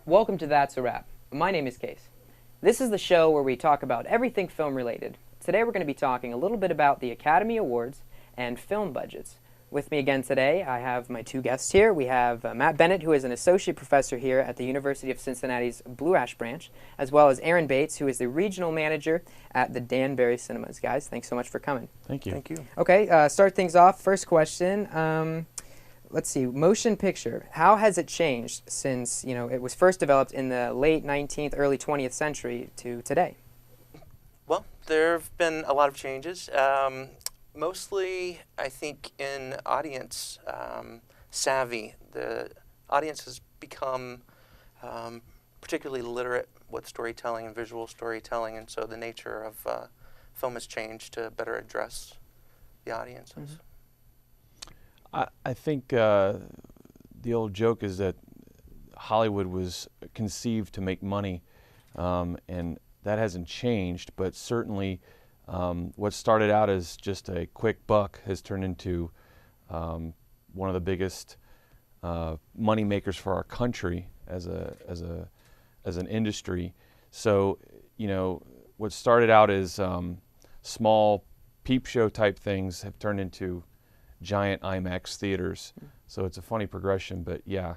Welcome to That's a Wrap. My name is Case. This is the show where we talk about everything film related. Today we're going to be talking a little bit about the Academy Awards and film budgets. With me again today, I have my two guests here. We have Matt Bennett, who is an associate professor here at the University of Cincinnati's Blue Ash branch, as well as Aaron Bates, who is the regional manager at the Danbury Cinemas. Guys, thanks so much for coming. Thank you. Thank you. Okay, start things off. First question. Let's see, motion picture. How has it changed since, it was first developed in the late 19th, early 20th century to today? Well, there have been a lot of changes. Mostly, I think, in audience savvy. The audience has become particularly literate with storytelling and visual storytelling, and so the nature of film has changed to better address the audiences. Mm-hmm. I think the old joke is that Hollywood was conceived to make money, and that hasn't changed, but certainly what started out as just a quick buck has turned into one of the biggest money makers for our country as an industry. So, what started out as small peep show type things have turned into giant IMAX theaters. So it's a funny progression, but yeah,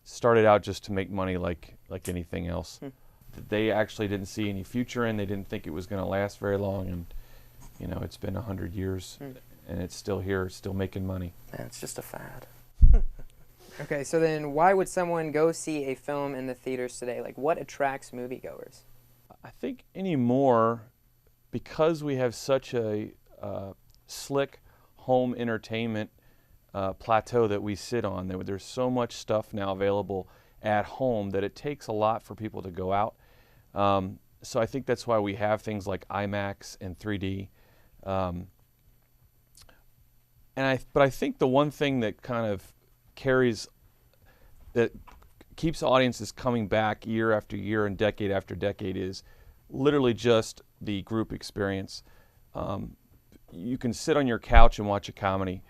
started out just to make money like anything else. They actually didn't see any future in. They didn't think it was going to last very long, and it's been 100 years, and it's still here, it's still making money. Man, it's just a fad. Okay, so then why would someone go see a film in the theaters today? Like, what attracts moviegoers? I think anymore, because we have such a slick home entertainment plateau that we sit on, there's so much stuff now available at home that it takes a lot for people to go out. So I think that's why we have things like IMAX and 3D. But I think the one thing that kind of that keeps audiences coming back year after year and decade after decade is literally just the group experience. You can sit on your couch and watch a comedy,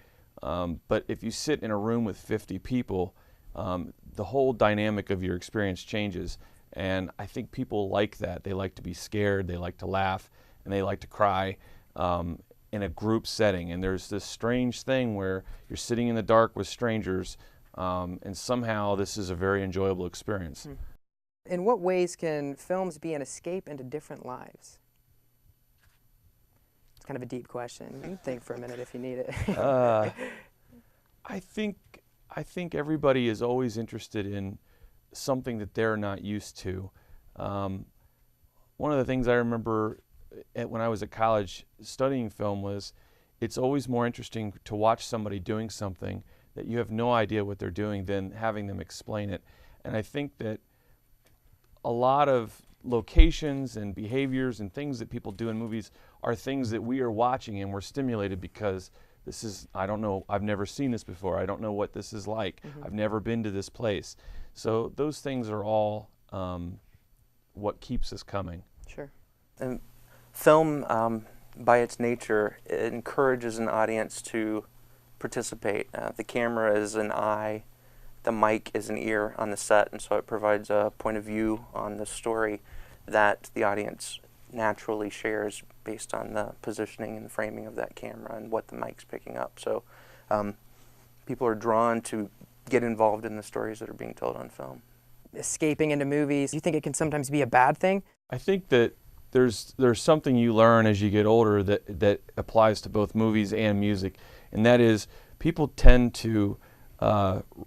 but if you sit in a room with 50 people, the whole dynamic of your experience changes. And I think people like that. They like to be scared, they like to laugh, and they like to cry in a group setting. And there's this strange thing where you're sitting in the dark with strangers, and somehow this is a very enjoyable experience. In what ways can films be an escape into different lives? It's kind of a deep question. You can think for a minute if you need it. I think everybody is always interested in something that they're not used to. One of the things I remember when I was at college studying film was it's always more interesting to watch somebody doing something that you have no idea what they're doing than having them explain it. And I think that a lot of locations and behaviors and things that people do in movies are things that we are watching and we're stimulated because this is, I don't know, I've never seen this before. I don't know what this is like. I've never been to this place. So those things are all what keeps us coming. Sure. And film, by its nature, it encourages an audience to participate. The camera is an eye, the mic is an ear on the set, and so it provides a point of view on the story that the audience naturally shares based on the positioning and the framing of that camera and what the mic's picking up. So people are drawn to get involved in the stories that are being told on film. Escaping into movies, do you think it can sometimes be a bad thing? I think that there's something you learn as you get older that applies to both movies and music, and that is people tend to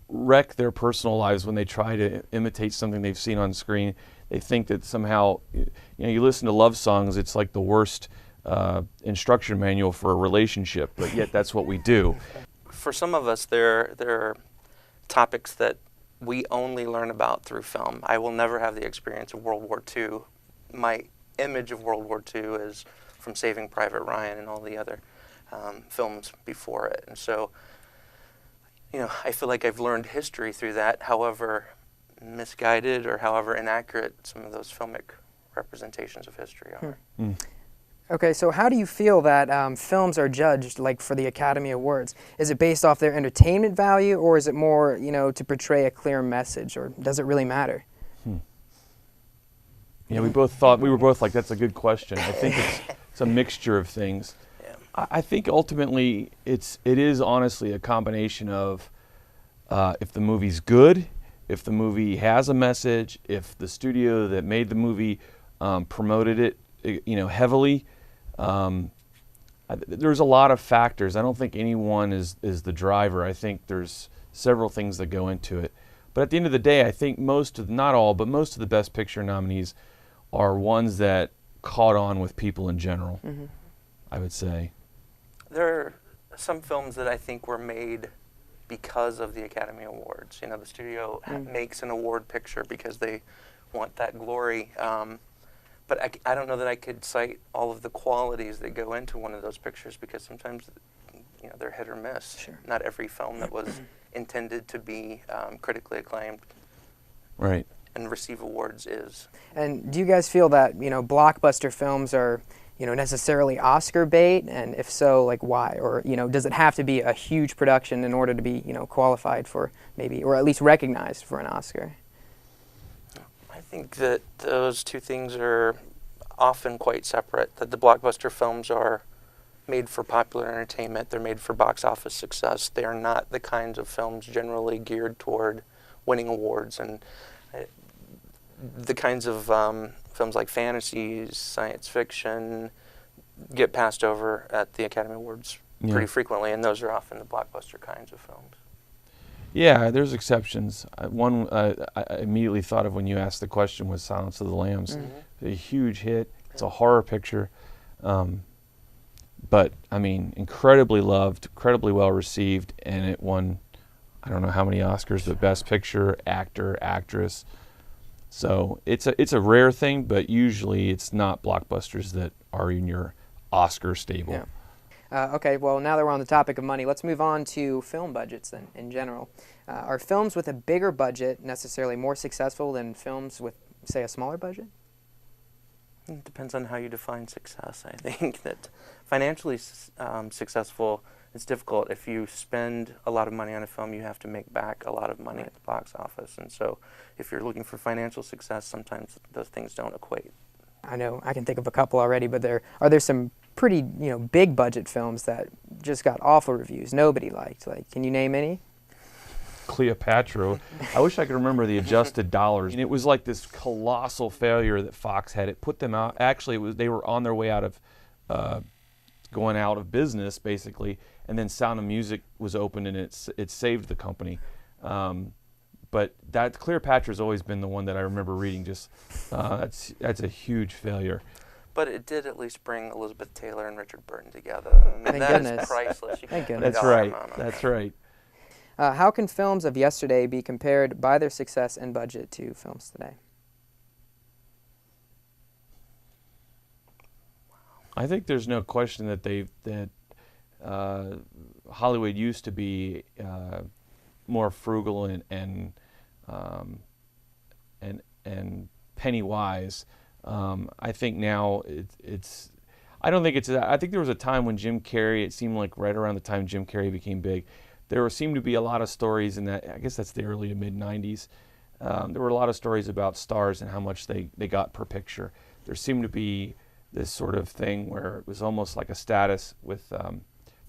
wreck their personal lives when they try to imitate something they've seen on screen. They think that somehow, you listen to love songs, it's like the worst instruction manual for a relationship, but yet that's what we do. For some of us, there are topics that we only learn about through film. I will never have the experience of World War II. My image of World War II is from Saving Private Ryan and all the other films before it. And so, I feel like I've learned history through that, however misguided or however inaccurate some of those filmic representations of history are. Okay, so how do you feel that films are judged, like for the Academy Awards? Is it based off their entertainment value, or is it more, to portray a clear message, or does it really matter? Yeah, we were both like, that's a good question. I think it's a mixture of things. Yeah. I think ultimately it is honestly a combination of if the movie's good, if the movie has a message, if the studio that made the movie promoted it, heavily. There's a lot of factors. I don't think any one is the driver. I think there's several things that go into it. But at the end of the day, I think not all, but most of the Best Picture nominees are ones that caught on with people in general, I would say. There are some films that I think were made because of the Academy Awards. You know, the studio makes an award picture because they want that glory. But I don't know that I could cite all of the qualities that go into one of those pictures, because sometimes, they're hit or miss. Sure. Not every film that was intended to be critically acclaimed, Right, and receive awards is. And do you guys feel that, blockbuster films are, necessarily Oscar bait? And if so, like why? Or, does it have to be a huge production in order to be, qualified for maybe, or at least recognized for an Oscar? I think that those two things are often quite separate, that the blockbuster films are made for popular entertainment, they're made for box office success. They are not the kinds of films generally geared toward winning awards, and the kinds of films like fantasies, science fiction get passed over at the Academy Awards pretty frequently, and those are often the blockbuster kinds of films. Yeah, there's exceptions. One I immediately thought of when you asked the question was Silence of the Lambs. A huge hit. It's a horror picture. But, I mean, incredibly loved, incredibly well received, and it won, I don't know how many Oscars, but Best Picture, Actor, Actress. So it's a rare thing, but usually it's not blockbusters that are in your Oscar stable. Yeah. Okay, well, now that we're on the topic of money, let's move on to film budgets then, in general. Are films with a bigger budget necessarily more successful than films with, say, a smaller budget? It depends on how you define success. I think that financially successful is difficult. If you spend a lot of money on a film, you have to make back a lot of money at the box office. And so if you're looking for financial success, sometimes those things don't equate. I know, I can think of a couple already, but are there some pretty, big budget films that just got awful reviews, nobody liked? Like, can you name any? Cleopatra. I wish I could remember the adjusted dollars. And it was like this colossal failure that Fox had. It put them out. Actually, they were on their way out of going out of business, basically. And then Sound of Music was opened, and it saved the company. But that Cleopatra's always been the one that I remember reading. Just that's a huge failure. But it did at least bring Elizabeth Taylor and Richard Burton together. I mean, Thank that goodness. is priceless. You Thank can't goodness. put a That's dollar right. amount on it. That's right. How can films of yesterday be compared by their success and budget to films today? I think there's no question that Hollywood used to be more frugal and penny wise. I think now it's. I don't think it's. I think there was a time when Jim Carrey. It seemed like right around the time Jim Carrey became big, there seemed to be a lot of stories in that. I guess that's the early to mid '90s. There were a lot of stories about stars and how much they got per picture. There seemed to be this sort of thing where it was almost like a status with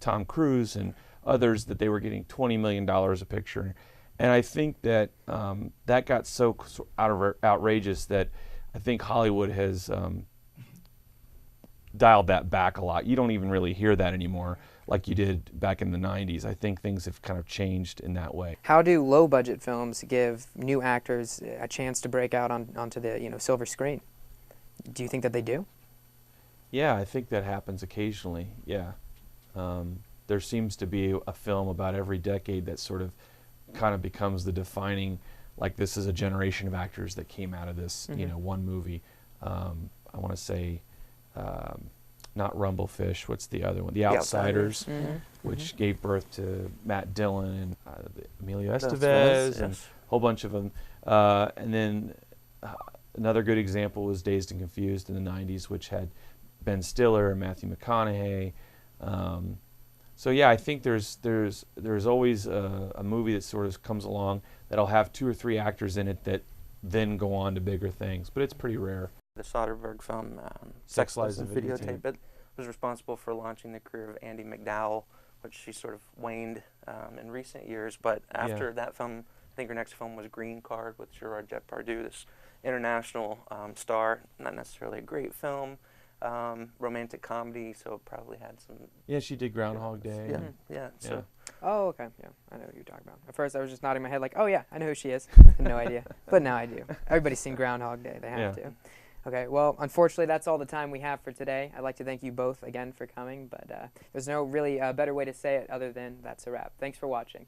Tom Cruise and others that they were getting $20 million a picture. And I think that that got so outrageous that I think Hollywood has dialed that back a lot. You don't even really hear that anymore like you did back in the 90s. I think things have kind of changed in that way. How do low-budget films give new actors a chance to break out onto the silver screen? Do you think that they do? Yeah, I think that happens occasionally, yeah. There seems to be a film about every decade that sort of kind of becomes the defining, like this is a generation of actors that came out of this, one movie. I want to say, not Rumblefish, what's the other one? The Outsiders, which gave birth to Matt Dillon and Emilio Estevez and a whole bunch of them. And then another good example was Dazed and Confused in the 90s, which had Ben Stiller and Matthew McConaughey. So yeah, I think there's always a movie that sort of comes along that'll have 2 or 3 actors in it that then go on to bigger things. But it's pretty rare. The Soderbergh film, Sex, Sex, Lies, Lies, and and Videotape. Videotape, it was responsible for launching the career of Andy McDowell, which she sort of waned in recent years. But after that film, I think her next film was Green Card with Gerard Depardieu, this international star. Not necessarily a great film, romantic comedy, so it probably had some. Yeah, she did Groundhog Day. Yeah, and- yeah. So Oh, okay. Yeah, I know what you're talking about. At first, I was just nodding my head like, oh, yeah, I know who she is. Had no idea. But now I do. Everybody's seen Groundhog Day. They have to. Okay, well, unfortunately, that's all the time we have for today. I'd like to thank you both again for coming, but there's no really better way to say it other than that's a wrap. Thanks for watching.